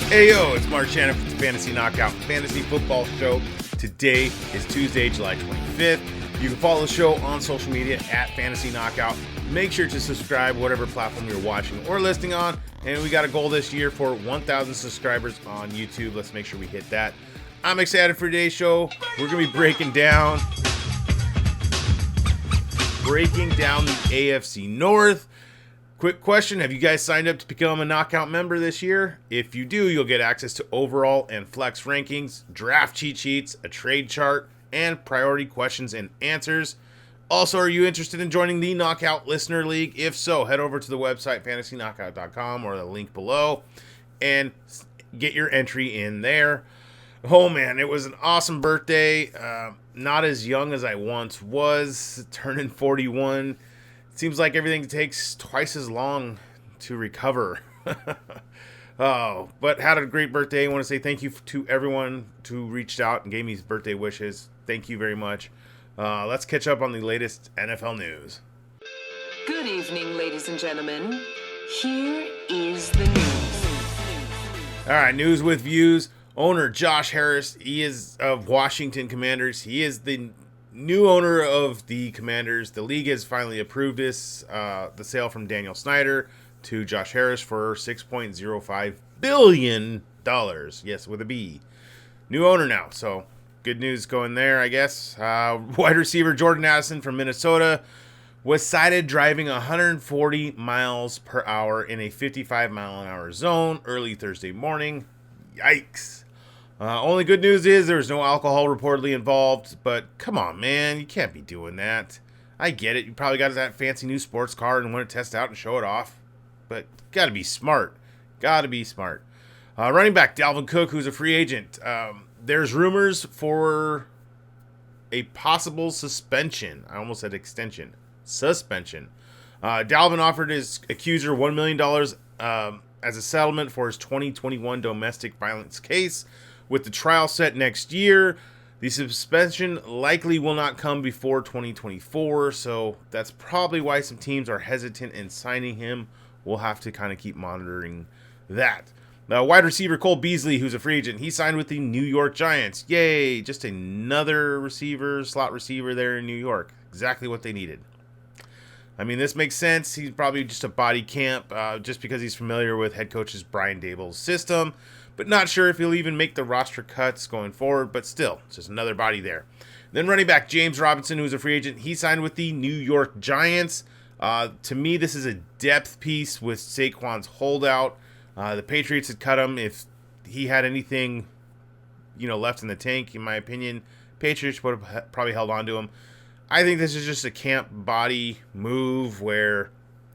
Hey yo, it's Marc with the Fantasy Knockout Fantasy Football Show. Today is Tuesday, July 25th. You can follow the show on social media at Fantasy Knockout. Make sure to subscribe whatever platform you're watching or listening on. And we got a goal this year for 1,000 subscribers on YouTube. Let's make sure we hit that. I'm excited for today's show. We're going to be breaking down the AFC North. Quick question, have you guys signed up to become a Knockout member this year? If you do, you'll get access to overall and flex rankings, draft cheat sheets, a trade chart, and priority questions and answers. Also, are you interested in joining the Knockout Listener League? If so, head over to the website fantasyknockout.com or the link below and get your entry in there. Oh man, it was an awesome birthday. Not as young as I once was, turning 41. Seems like everything takes twice as long to recover. But had a great birthday. I want to say thank you to everyone who reached out and gave me birthday wishes. Thank you very much. Let's catch up on the latest NFL news. Good evening, ladies and gentlemen. Here is the news. All right, news with views. Owner Josh Harris, he is of Washington Commanders. He is the new owner of the Commanders. The league has finally approved this, the sale from Daniel Snyder to Josh Harris for $6.05 billion. Yes, with a B. New owner now, so good news going there, I guess. Wide receiver Jordan Addison from Minnesota was cited driving 140 miles per hour in a 55-mile-an-hour zone early Thursday morning. Yikes. Only good news is there's no alcohol reportedly involved, but come on, man, you can't be doing that. I get it. You probably got that fancy new sports car and want to test out and show it off, but gotta be smart. Running back Dalvin Cook, who's a free agent. There's rumors for a possible suspension. I almost said extension. Suspension. Dalvin offered his accuser $1 million as a settlement for his 2021 domestic violence case. With the trial set next year, the suspension likely will not come before 2024, so that's probably why some teams are hesitant in signing him. We'll have to kind of keep monitoring that. Now, wide receiver Cole Beasley, who's a free agent, he signed with the New York Giants. Yay, just another receiver, slot receiver there in New York. Exactly what they needed. I mean, this makes sense. He's probably just a body camp just because he's familiar with head coach's Brian Daboll's system, but not sure if he'll even make the roster cuts going forward, but still, it's just another body there. Then running back James Robinson, who's a free agent, he signed with the New York Giants. To me, this is a depth piece with Saquon's holdout. The Patriots had cut him. If he had anything, left in the tank, in my opinion, Patriots would have probably held on to him. I think this is just a camp body move where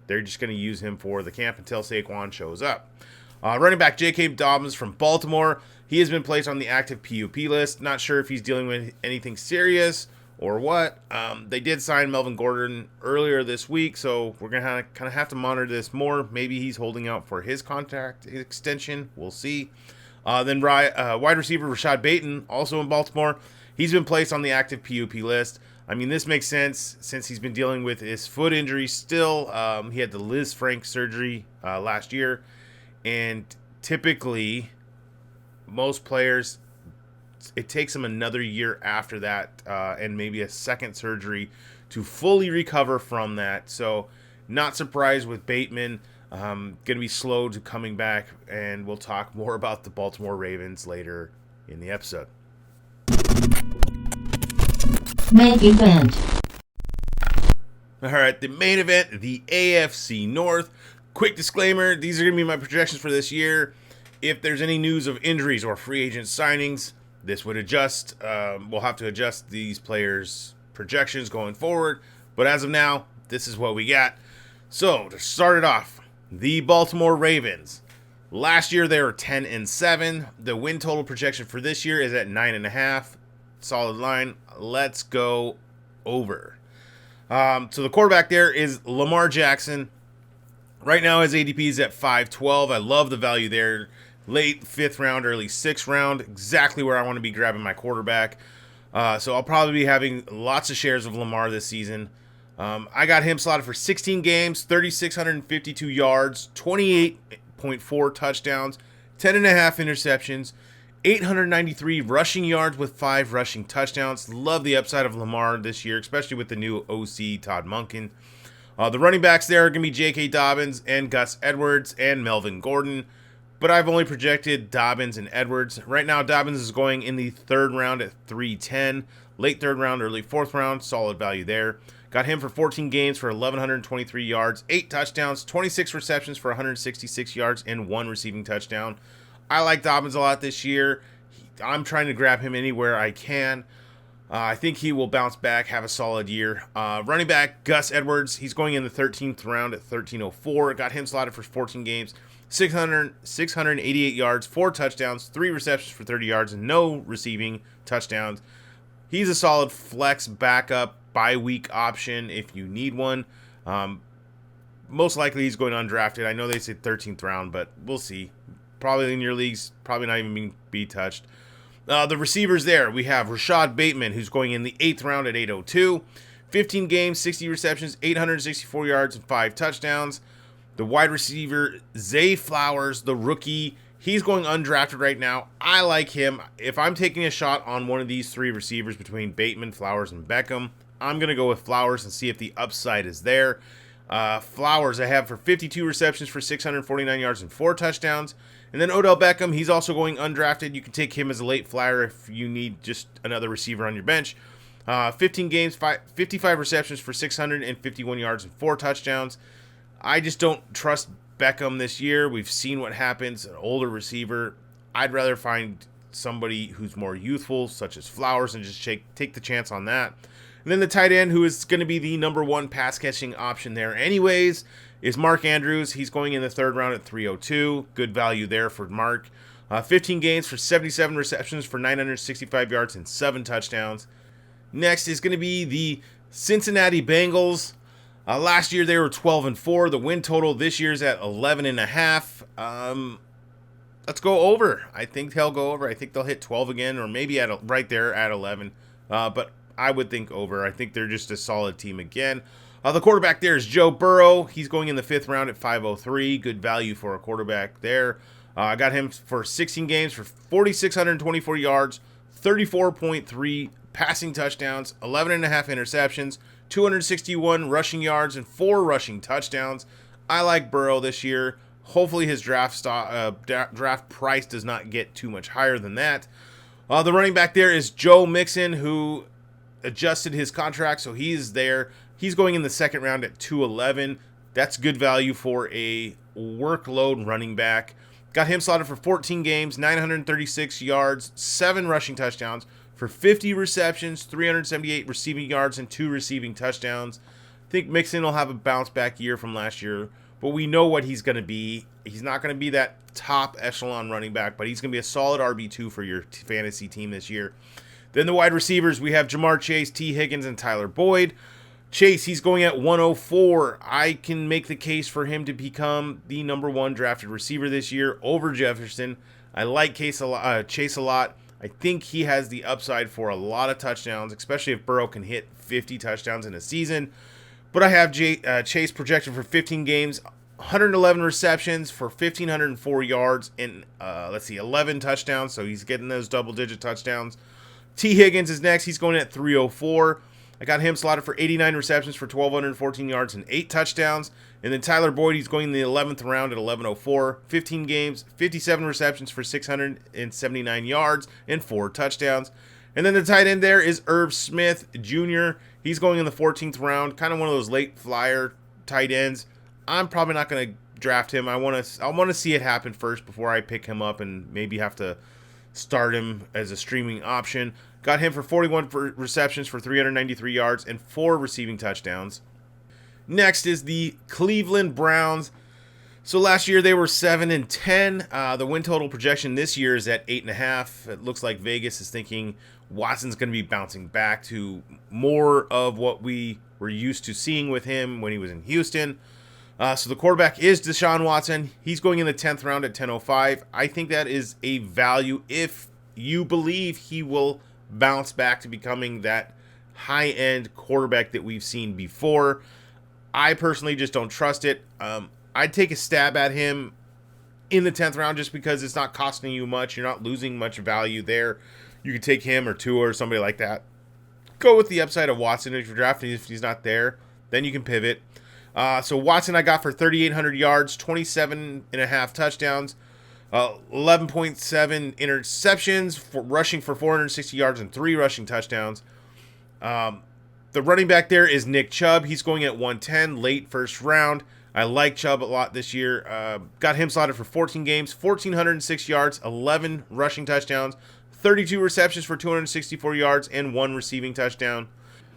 they're just going to use him for the camp until Saquon shows up. Running back J.K. Dobbins from Baltimore, he has been placed on the active PUP list. Not sure if he's dealing with anything serious or what. They did sign Melvin Gordon earlier this week, so we're going to kind of have to monitor this more. Maybe he's holding out for his contract extension. We'll see. Then wide receiver Rashad Bateman, also in Baltimore, he's been placed on the active PUP list. I mean, this makes sense since he's been dealing with his foot injury still. He had the Liz Frank surgery last year. And typically, most players, it takes them another year after that and maybe a second surgery to fully recover from that. So not surprised with Bateman. Going to be slow to coming back. And we'll talk more about the Baltimore Ravens later in the episode. Main event. All right, the main event, the AFC North. Quick disclaimer, these are going to be my projections for this year. If there's any news of injuries or free agent signings, this would adjust. We'll have to adjust these players' projections going forward. But as of now, this is what we got. So, to start it off, the Baltimore Ravens. Last year, they were 10-7. The win total projection for this year is at 9.5. Solid line. Let's go over. So the quarterback there is Lamar Jackson. Right now, his ADP is at 512. I love the value there. Late 5th round, early 6th round. Exactly where I want to be grabbing my quarterback. So I'll probably be having lots of shares of Lamar this season. I got him slotted for 16 games, 3,652 yards, 28.4 touchdowns, 10.5 interceptions, 893 rushing yards with 5 rushing touchdowns. Love the upside of Lamar this year, especially with the new OC, Todd Monken. The running backs there are going to be J.K. Dobbins and Gus Edwards and Melvin Gordon, but I've only projected Dobbins and Edwards. Right now, Dobbins is going in the 3rd round at 310, late 3rd round, early 4th round, solid value there. Got him for 14 games for 1,123 yards, 8 touchdowns, 26 receptions for 166 yards, and 1 receiving touchdown. I like Dobbins a lot this year. I'm trying to grab him anywhere I can. I think he will bounce back, have a solid year. Running back, Gus Edwards, he's going in the 13th round at 1304. Got him slotted for 14 games, 688 yards, 4 touchdowns, 3 receptions for 30 yards, and no receiving touchdowns. He's a solid flex backup, bye-week option if you need one. Most likely he's going undrafted. I know they said 13th round, but we'll see. Probably in your leagues, probably not even being be touched. The receivers there, we have Rashad Bateman, who's going in the 8th round at 802. 15 games, 60 receptions, 864 yards, and 5 touchdowns. The wide receiver, Zay Flowers, the rookie, he's going undrafted right now. I like him. If I'm taking a shot on one of these 3 receivers between Bateman, Flowers, and Beckham, I'm going to go with Flowers and see if the upside is there. Flowers I have for 52 receptions for 649 yards and 4 touchdowns. And then Odell Beckham, he's also going undrafted. You can take him as a late flyer if you need just another receiver on your bench. 15 games, 55 receptions for 651 yards and 4 touchdowns. I just don't trust Beckham this year. We've seen what happens, an older receiver. I'd rather find somebody who's more youthful, such as Flowers, and just take the chance on that. And then the tight end, who is going to be the number 1 pass-catching option there anyways, is Marc Andrews. He's going in the 3rd round at 302. Good value there for Marc. 15 games for 77 receptions for 965 yards and 7 touchdowns. Next is going to be the Cincinnati Bengals. Last year they were 12-4. The win total this year is at 11.5. Let's go over. I think they'll go over. I think they'll hit 12 again, or maybe right there at 11. But I would think over. I think they're just a solid team again. The quarterback there is Joe Burrow. He's going in the 5th round at 503. Good value for a quarterback there. I got him for 16 games for 4,624 yards, 34.3 passing touchdowns, 11.5 interceptions, 261 rushing yards, and 4 rushing touchdowns. I like Burrow this year. Hopefully his draft price does not get too much higher than that. The running back there is Joe Mixon, who adjusted his contract, so he's there. He's going in the 2nd round at 211. That's good value for a workload running back. Got him slotted for 14 games, 936 yards, 7 rushing touchdowns for 50 receptions, 378 receiving yards, and 2 receiving touchdowns. I think Mixon will have a bounce back year from last year, but we know what he's going to be. He's not going to be that top echelon running back, but he's going to be a solid RB2 for your fantasy team this year. Then the wide receivers, we have Jamar Chase, T. Higgins, and Tyler Boyd. Chase, he's going at 104. I can make the case for him to become the number 1 drafted receiver this year over Jefferson. I like Chase a lot. I think he has the upside for a lot of touchdowns, especially if Burrow can hit 50 touchdowns in a season. But I have Chase projected for 15 games, 111 receptions for 1,504 yards and 11 touchdowns. So he's getting those double-digit touchdowns. T. Higgins is next. He's going at 304. I got him slotted for 89 receptions for 1,214 yards and 8 touchdowns. And then Tyler Boyd, he's going in the 11th round at 1104. 15 games, 57 receptions for 679 yards and 4 touchdowns. And then the tight end there is Irv Smith Jr. He's going in the 14th round, kind of one of those late flyer tight ends. I'm probably not going to draft him. I want to see it happen first before I pick him up and maybe have to start him as a streaming option. Got him for 41 receptions for 393 yards and 4 receiving touchdowns. Next is the Cleveland Browns. So last year they were 7-10. The win total projection this year is at 8.5. It looks like Vegas is thinking Watson's going to be bouncing back to more of what we were used to seeing with him when he was in Houston. So the quarterback is Deshaun Watson. He's going in the 10th round at 10:05. I think that is a value if you believe he will bounce back to becoming that high-end quarterback that we've seen before. I personally just don't trust it. I'd take a stab at him in the 10th round just because it's not costing you much. You're not losing much value there. You could take him or Tua or somebody like that. Go with the upside of Watson if you're drafting. If he's not there, then you can pivot. So Watson I got for 3,800 yards, 27.5 touchdowns, 11.7 interceptions, rushing for 460 yards and 3 rushing touchdowns. The running back there is Nick Chubb. He's going at 110, late first round. I like Chubb a lot this year. Got him slotted for 14 games, 1,406 yards, 11 rushing touchdowns, 32 receptions for 264 yards, and 1 receiving touchdown.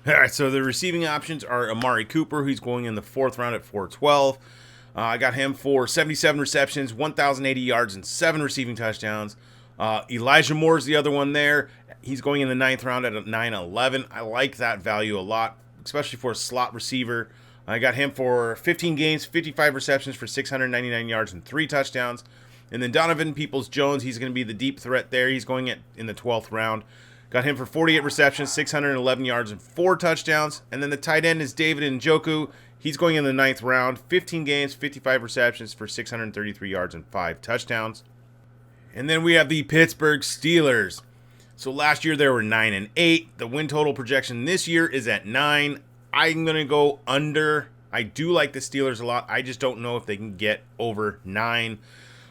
All right, so the receiving options are Amari Cooper, who's going in the 4th round at 412. I got him for 77 receptions, 1,080 yards, and 7 receiving touchdowns. Elijah Moore's the other one there. He's going in the 9th round at 911. I like that value a lot, especially for a slot receiver. I got him for 15 games, 55 receptions for 699 yards and 3 touchdowns. And then Donovan Peoples-Jones, he's going to be the deep threat there. He's going in the 12th round. Got him for 48 receptions, 611 yards, and 4 touchdowns. And then the tight end is David Njoku. He's going in the 9th round, 15 games, 55 receptions for 633 yards and 5 touchdowns. And then we have the Pittsburgh Steelers. So last year they were 9-8. The win total projection this year is at 9. I'm going to go under. I do like the Steelers a lot. I just don't know if they can get over 9.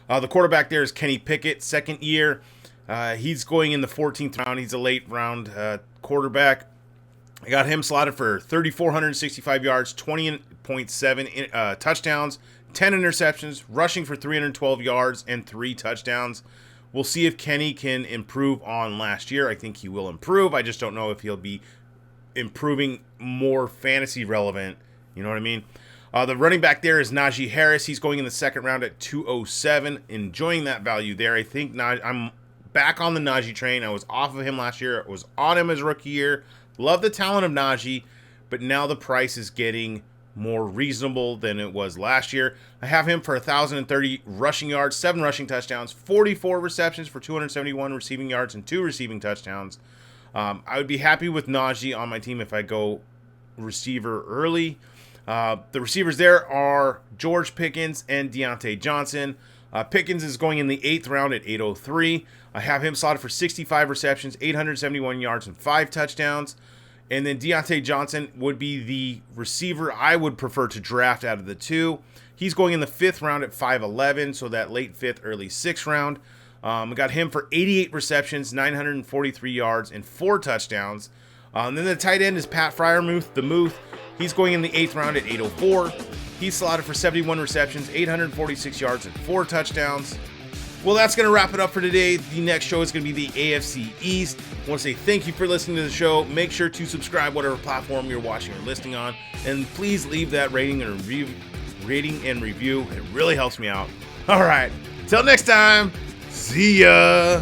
The quarterback there is Kenny Pickett, 2nd year. He's going in the 14th round. He's a late round quarterback. I got him slotted for 3,465 yards, 20.7 touchdowns, 10 interceptions, rushing for 312 yards, and 3 touchdowns. We'll see if Kenny can improve on last year. I think he will improve. I just don't know if he'll be improving more fantasy relevant. You know what I mean? The running back there is Najee Harris. He's going in the 2nd round at 207. Enjoying that value there. I think I'm back on the Najee train. I was off of him last year. I was on him his rookie year. Love the talent of Najee, but now the price is getting more reasonable than it was last year. I have him for 1,030 rushing yards, 7 rushing touchdowns, 44 receptions for 271 receiving yards, and 2 receiving touchdowns. I would be happy with Najee on my team if I go receiver early. The receivers there are George Pickens and Deontay Johnson. Pickens is going in the 8th round at 803. I have him slotted for 65 receptions, 871 yards, and 5 touchdowns. And then Deontay Johnson would be the receiver I would prefer to draft out of the two. He's going in the 5th round at 5'11", so that late 5th, early 6th round. I got him for 88 receptions, 943 yards, and 4 touchdowns. And then the tight end is Pat Freiermuth, the Muth. He's going in the 8th round at 804. He's slotted for 71 receptions, 846 yards, and 4 touchdowns. Well, that's going to wrap it up for today. The next show is going to be the AFC East. I want to say thank you for listening to the show. Make sure to subscribe whatever platform you're watching or listening on. And please leave that rating and review. It really helps me out. All right. Till next time. See ya.